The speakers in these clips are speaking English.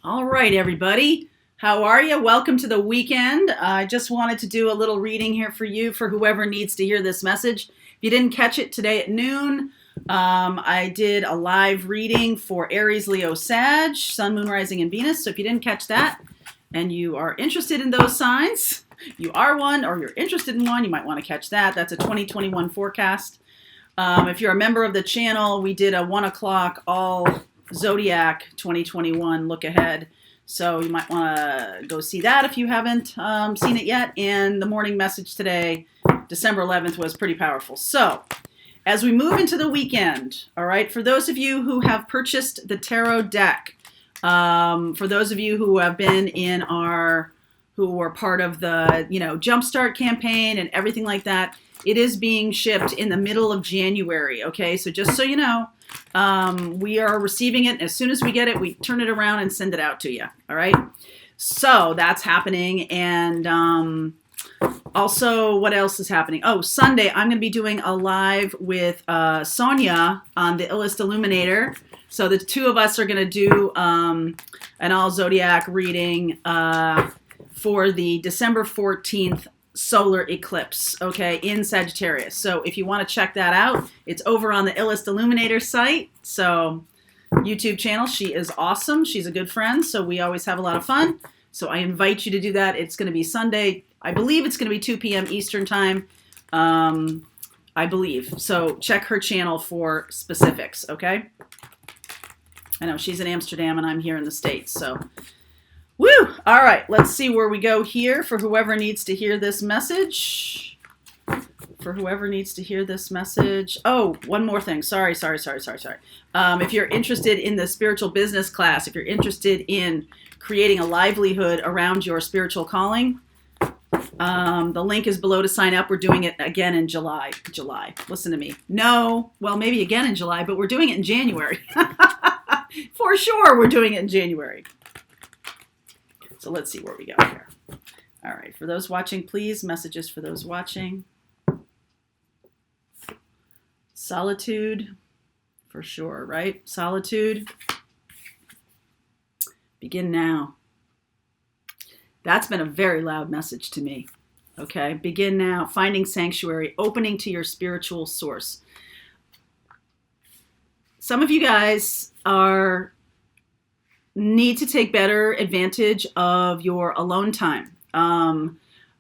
All right, everybody. How are you? Welcome to the weekend. I just wanted to do a little reading here for you, for whoever needs to hear this message. If you didn't catch it today at noon, I did a live reading for Aries, Leo, Sag, Sun, Moon, Rising, and Venus. So if you didn't catch that and you are interested in those signs, you are one, or you're interested in one, you might want to catch that. That's a 2021 forecast. If you're a member of the channel, we did a 1 o'clock all Zodiac 2021 look ahead. So you might want to go see that if you haven't seen it yet. And the morning message today, December 11th, was pretty powerful. So as we move into the weekend, all right, for those of you who have purchased the tarot deck, for those of you who have been in who were part of the, Jumpstart campaign and everything like that, it is being shipped in the middle of January, okay? So just so you know, we are receiving it. As soon as we get it, we turn it around and send it out to you, all right? So that's happening. And also, what else is happening? Oh, Sunday, I'm going to be doing a live with Sonia on the Illust Illuminator. So the two of us are going to do an all Zodiac reading for the December 14th solar eclipse, okay, in Sagittarius. So if you want to check that out, it's over on the Illust Illuminator site. So YouTube channel. She is awesome. She's a good friend. So we always have a lot of fun. So I invite you to do that. It's going to be Sunday. I believe it's going to be 2 p.m. Eastern time. I believe. So check her channel for specifics, okay? I know she's in Amsterdam and I'm here in the States. So woo! All right, let's see where we go here for whoever needs to hear this message. For whoever needs to hear this message. Oh, one more thing. Sorry. If you're interested in the spiritual business class, if you're interested in creating a livelihood around your spiritual calling, the link is below to sign up. We're doing it again in July. Listen to me. No, well, maybe again in July, but we're doing it in January. For sure, we're doing it in January. So let's see where we go here. All right, for those watching, please, messages for those watching. Solitude, for sure, right? Solitude. Begin now. That's been a very loud message to me. Okay, begin now. Finding sanctuary, opening to your spiritual source. Some of you guys need to take better advantage of your alone time.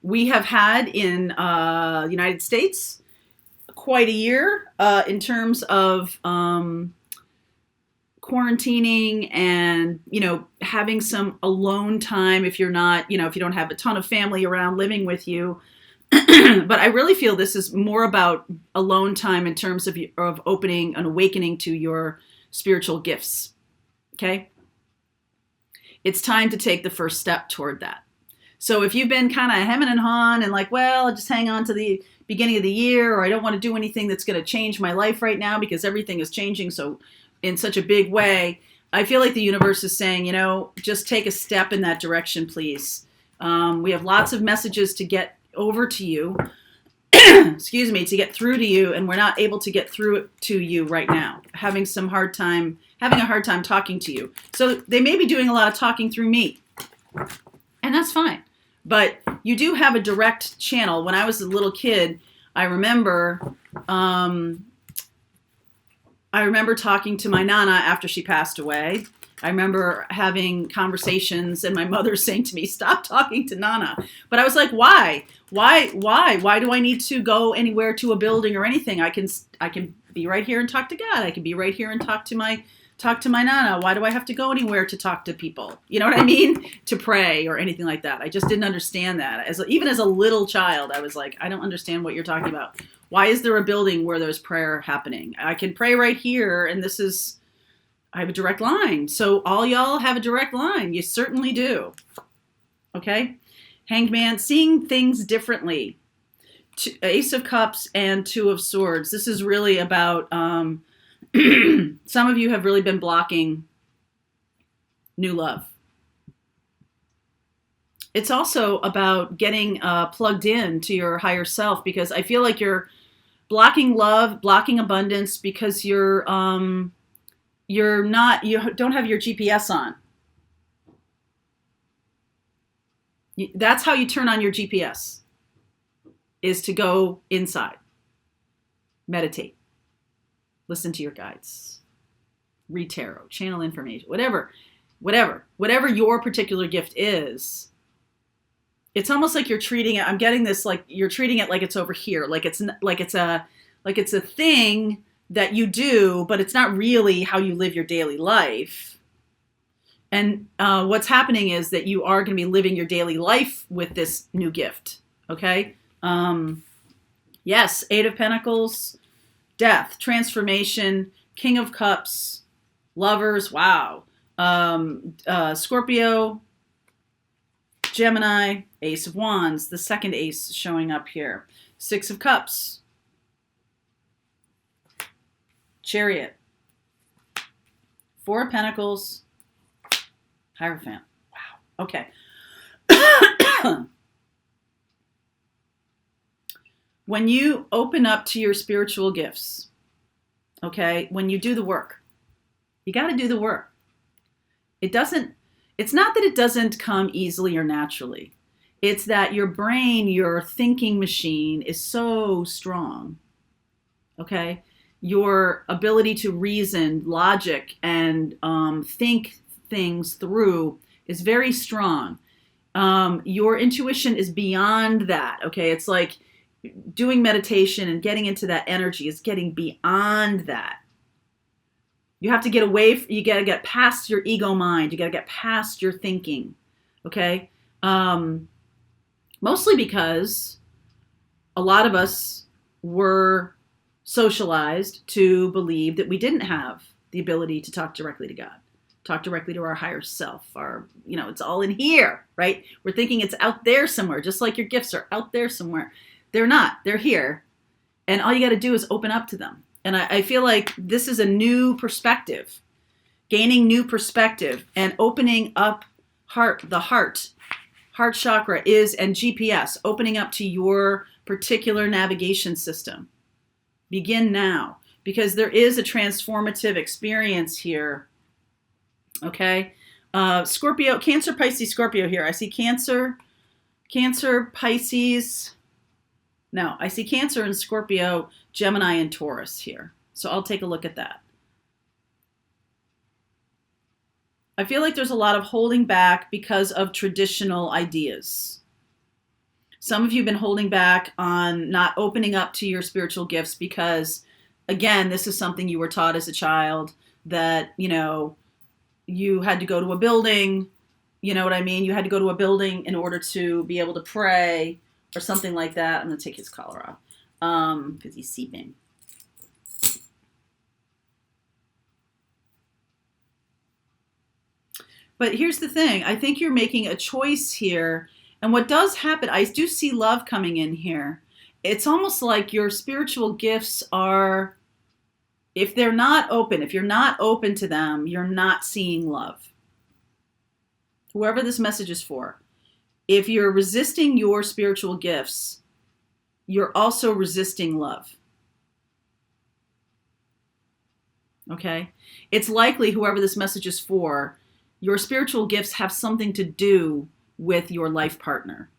We have had in the United States quite a year in terms of quarantining and, having some alone time if you're not, if you don't have a ton of family around living with you. But I really feel this is more about alone time in terms of opening and awakening to your spiritual gifts. Okay? It's time to take the first step toward that. So if you've been kind of hemming and hawing and like, well, I'll just hang on to the beginning of the year, or I don't want to do anything that's going to change my life right now because everything is changing so in such a big way, I feel like the universe is saying, just take a step in that direction, please. We have lots of messages to get over to you, to get through to you, and we're not able to get through it to you right now. Having a hard time talking to you. So they may be doing a lot of talking through me, and that's fine. But you do have a direct channel. When I was a little kid, I remember talking to my Nana after she passed away. I remember having conversations and my mother saying to me, stop talking to Nana. But I was like, why? Why do I need to go anywhere to a building or anything? I can be right here and talk to God. I can be right here and talk to my Nana. Why do I have to go anywhere to talk to people? You know what I mean? To pray or anything like that. I just didn't understand that. Even as a little child, I was like, I don't understand what you're talking about. Why is there a building where there's prayer happening? I can pray right here, and I have a direct line. So all y'all have a direct line. You certainly do. Okay? Hanged Man, seeing things differently. Ace of Cups and Two of Swords. This is really about, some of you have really been blocking new love. It's also about getting plugged in to your higher self, because I feel like you're blocking love, blocking abundance, because you don't have your GPS on. That's how you turn on your GPS, is to go inside, meditate, listen to your guides, read tarot, channel information, whatever your particular gift is. It's almost like you're treating it. I'm getting this, like you're treating it like it's over here, like it's a thing that you do, but it's not really how you live your daily life. And what's happening is that you are going to be living your daily life with this new gift. Okay. Yes. 8 of Pentacles, death, transformation, King of Cups, lovers. Wow. Scorpio, Gemini, Ace of Wands, the second ace showing up here. 6 of Cups, Chariot, 4 of Pentacles, Hierophant. Wow. Okay. When you open up to your spiritual gifts, okay, when you do the work, you got to do the work. It's not that it doesn't come easily or naturally. It's that your brain, your thinking machine is so strong, okay? Your ability to reason, logic, and think things through is very strong. Your intuition is beyond that, okay? It's like doing meditation and getting into that energy is getting beyond that. You have to get away, you got to get past your ego mind. You got to get past your thinking, okay? Mostly because a lot of us were socialized to believe that we didn't have the ability to talk directly to God, talk directly to our higher self. It's all in here, right? We're thinking it's out there somewhere, just like your gifts are out there somewhere. They're not, they're here. And all you got to do is open up to them. And I feel like this is a new perspective, gaining new perspective and opening up the heart chakra is, and GPS, opening up to your particular navigation system. Begin now, because there is a transformative experience here. Okay. Scorpio, Cancer, Pisces, Scorpio here. I see Cancer, Pisces. No, I see Cancer and Scorpio, Gemini and Taurus here. So I'll take a look at that. I feel like there's a lot of holding back because of traditional ideas. Some of you have been holding back on not opening up to your spiritual gifts because, again, this is something you were taught as a child that, you had to go to a building. You know what I mean? You had to go to a building in order to be able to pray or something like that. I'm going to take his collar off because he's seeping. But here's the thing. I think you're making a choice here. And what does happen, I do see love coming in here. It's almost like your spiritual gifts are, if you're not open to them, you're not seeing love. Whoever this message is for. If you're resisting your spiritual gifts, you're also resisting love. Okay? It's likely whoever this message is for, your spiritual gifts have something to do with your life partner,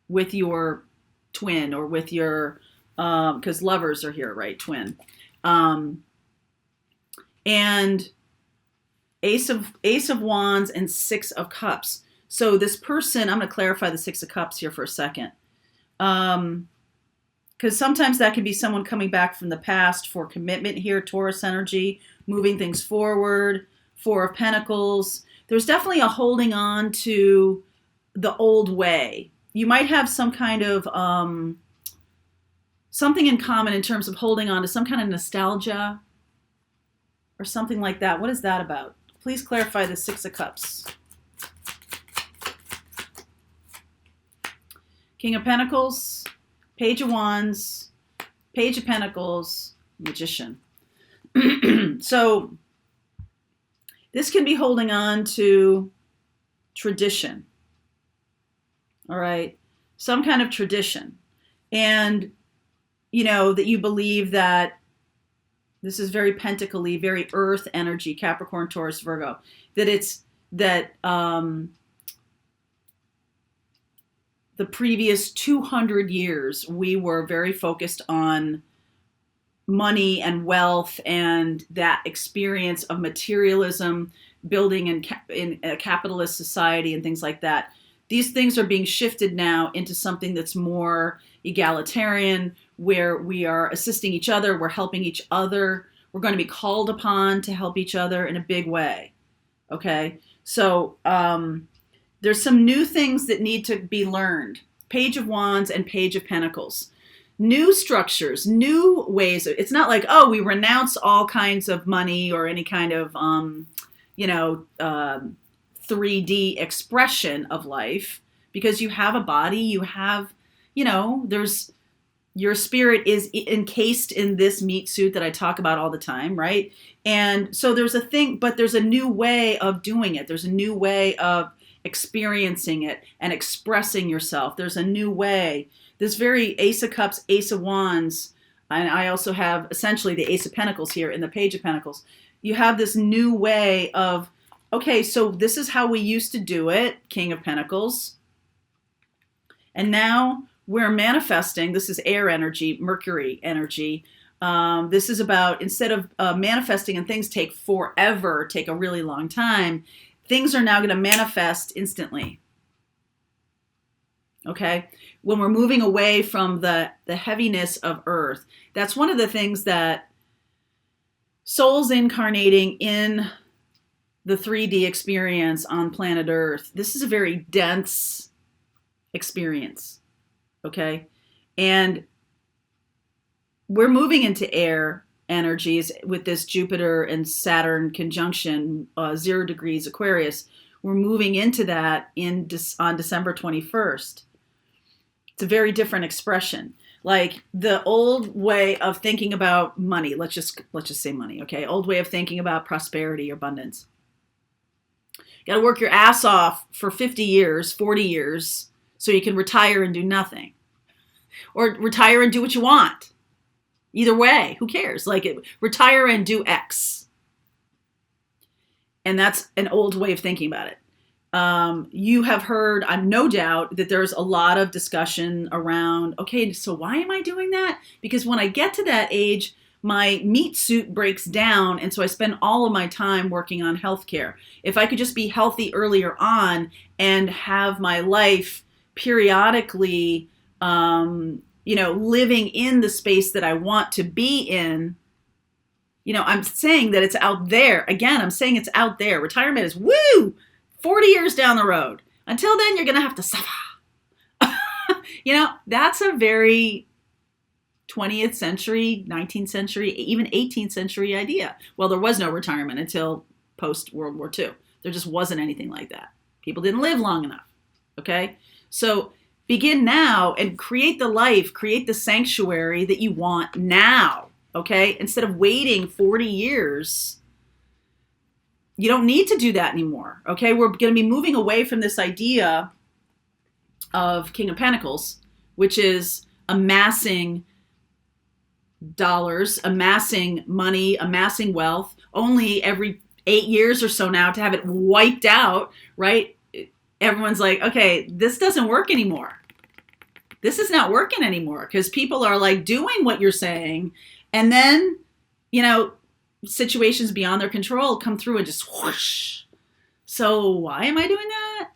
with your twin, or with your, because lovers are here, right? Twin. And Ace of Wands and 6 of Cups. So this person, I'm going to clarify the 6 of Cups here for a second. Because sometimes that can be someone coming back from the past for commitment here, Taurus energy, moving things forward, 4 of Pentacles. There's definitely a holding on to the old way. You might have some kind of something in common in terms of holding on to some kind of nostalgia or something like that. What is that about? Please clarify the 6 of Cups. King of Pentacles, Page of Wands, Page of Pentacles, Magician. So this can be holding on to tradition. All right. Some kind of tradition. And, that you believe that this is very pentacle-y, very earth energy, Capricorn, Taurus, Virgo, that the previous 200 years, we were very focused on money and wealth and that experience of materialism, building in a capitalist society and things like that. These things are being shifted now into something that's more egalitarian, where we are assisting each other, we're helping each other, we're going to be called upon to help each other in a big way. Okay, so there's some new things that need to be learned. Page of Wands and Page of Pentacles. New structures, new ways. It's not like, oh, we renounce all kinds of money or any kind of, 3D expression of life, because you have a body, you have, there's, your spirit is encased in this meat suit that I talk about all the time, right? And so there's a thing, but there's a new way of doing it. There's a new way of experiencing it and expressing yourself. There's a new way. This very Ace of Cups, Ace of Wands, and I also have essentially the Ace of Pentacles here in the Page of Pentacles. You have this new way of, okay, so this is how we used to do it, King of Pentacles. And now we're manifesting. This is air energy, Mercury energy. This is about, instead of manifesting and things take forever, take a really long time, things are now going to manifest instantly. Okay? When we're moving away from the heaviness of Earth, that's one of the things that souls incarnating in the 3D experience on planet Earth, this is a very dense experience. Okay? And we're moving into air energies with this Jupiter and Saturn conjunction, 0 degrees Aquarius. We're moving into that on December 21st. It's a very different expression. Like the old way of thinking about money, let's just say money, okay? Old way of thinking about prosperity, abundance. You got to work your ass off for 50 years, 40 years, so you can retire and do nothing. Or retire and do what you want. Either way, who cares? Retire and do X. And that's an old way of thinking about it. You have heard, no doubt, that there's a lot of discussion around, okay, so why am I doing that? Because when I get to that age, my meat suit breaks down, and so I spend all of my time working on healthcare. If I could just be healthy earlier on and have my life periodically, living in the space that I want to be in, I'm saying that it's out there. Again, I'm saying it's out there. Retirement is, 40 years down the road. Until then, you're going to have to suffer. That's a very 20th century, 19th century, even 18th century idea. Well, there was no retirement until post-World War II. There just wasn't anything like that. People didn't live long enough. Okay? So begin now and create the life, create the sanctuary that you want now. Okay? Instead of waiting 40 years. You don't need to do that anymore, okay? We're going to be moving away from this idea of King of Pentacles, which is amassing dollars, amassing money, amassing wealth, only every 8 years or so now to have it wiped out, right? Everyone's like, okay, this doesn't work anymore. This is not working anymore because people are doing what you're saying, and then, situations beyond their control come through and just whoosh. So why am I doing that?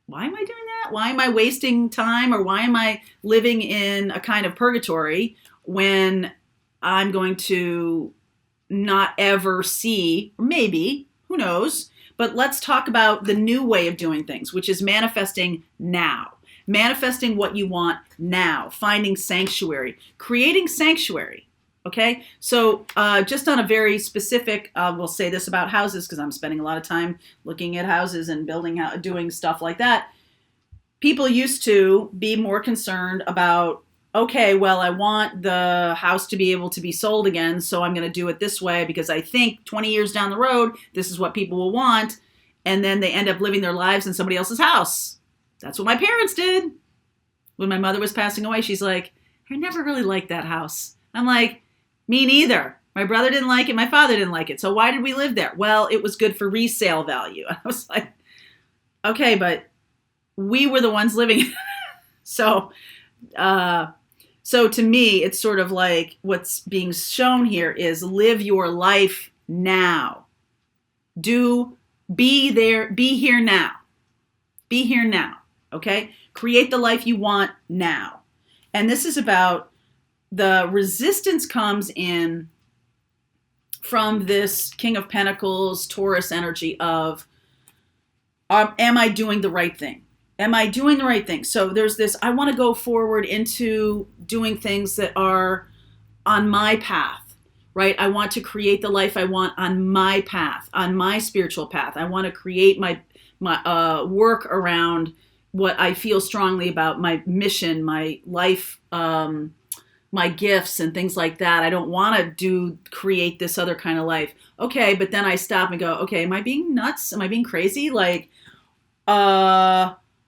Why am I doing that? Why am I wasting time, or why am I living in a kind of purgatory when I'm going to not ever see, or maybe, who knows, but let's talk about the new way of doing things, which is manifesting now. Manifesting what you want now. Finding sanctuary. Creating sanctuary. Okay, so just on a very specific, we'll say this about houses because I'm spending a lot of time looking at houses and doing stuff like that. People used to be more concerned about, okay, well, I want the house to be able to be sold again, so I'm going to do it this way because I think 20 years down the road, this is what people will want, and then they end up living their lives in somebody else's house. That's what my parents did. When my mother was passing away, she's like, I never really liked that house. I'm like, me neither. My brother didn't like it. My father didn't like it. So why did we live there? Well, it was good for resale value. I was like, okay, but we were the ones living it. So, so to me, it's sort of like what's being shown here is live your life now. Be there, be here now. Be here now, okay? Create the life you want now. And this is about the resistance comes in from this King of Pentacles, Taurus energy of, am I doing the right thing? Am I doing the right thing? So there's this, I want to go forward into doing things that are on my path, right? I want to create the life I want on my path, on my spiritual path. I want to create my work around what I feel strongly about, my mission, my life, my gifts and things like that. I don't want to create this other kind of life. Okay, but then I stop and go, okay, am I being nuts? Am I being crazy? Like,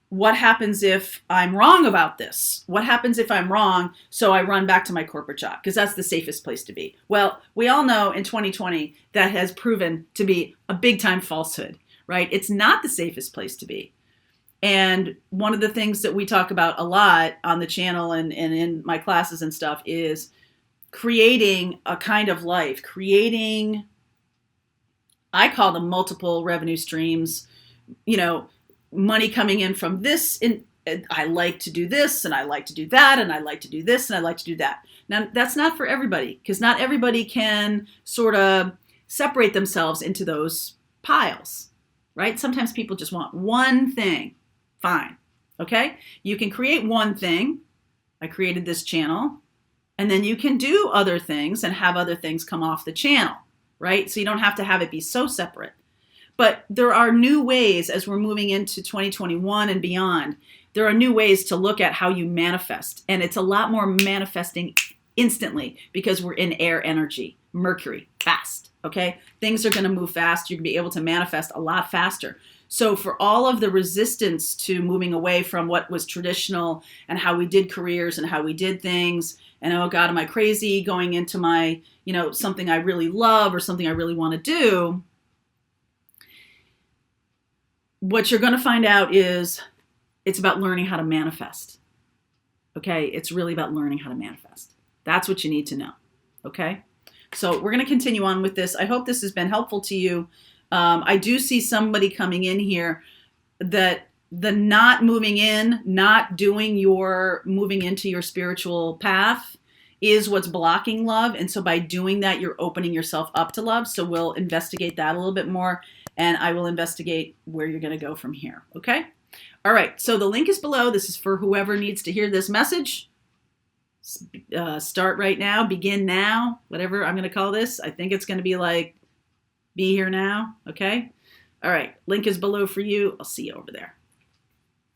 what happens if I'm wrong about this? What happens if I'm wrong? So I run back to my corporate job because that's the safest place to be. Well, we all know in 2020 that has proven to be a big time falsehood, right? It's not the safest place to be. And one of the things that we talk about a lot on the channel and in my classes and stuff is creating a kind of life, I call them multiple revenue streams, money coming in from this. I like to do this and I like to do that and I like to do this and I like to do that. Now, that's not for everybody because not everybody can sort of separate themselves into those piles, right? Sometimes people just want one thing. Fine. Okay. You can create one thing. I created this channel and then you can do other things and have other things come off the channel, right? So you don't have to have it be so separate, but there are new ways as we're moving into 2021 and beyond. There are new ways to look at how you manifest. And it's a lot more manifesting instantly because we're in air energy, Mercury, fast. Okay. Things are going to move fast. You're going to be able to manifest a lot faster. So for all of the resistance to moving away from what was traditional and how we did careers and how we did things, and oh God, am I crazy going into my, something I really love or something I really want to do, what you're going to find out is it's about learning how to manifest. Okay? It's really about learning how to manifest. That's what you need to know. Okay? So we're going to continue on with this. I hope this has been helpful to you. I do see somebody coming in here that the not moving in, not doing your moving into your spiritual path is what's blocking love. And so by doing that, you're opening yourself up to love. So we'll investigate that a little bit more and I will investigate where you're going to go from here. Okay. All right. So the link is below. This is for whoever needs to hear this message. Start right now, begin now, whatever I'm going to call this. I think it's going to be like, be here now. Okay. All right. Link is below for you. I'll see you over there.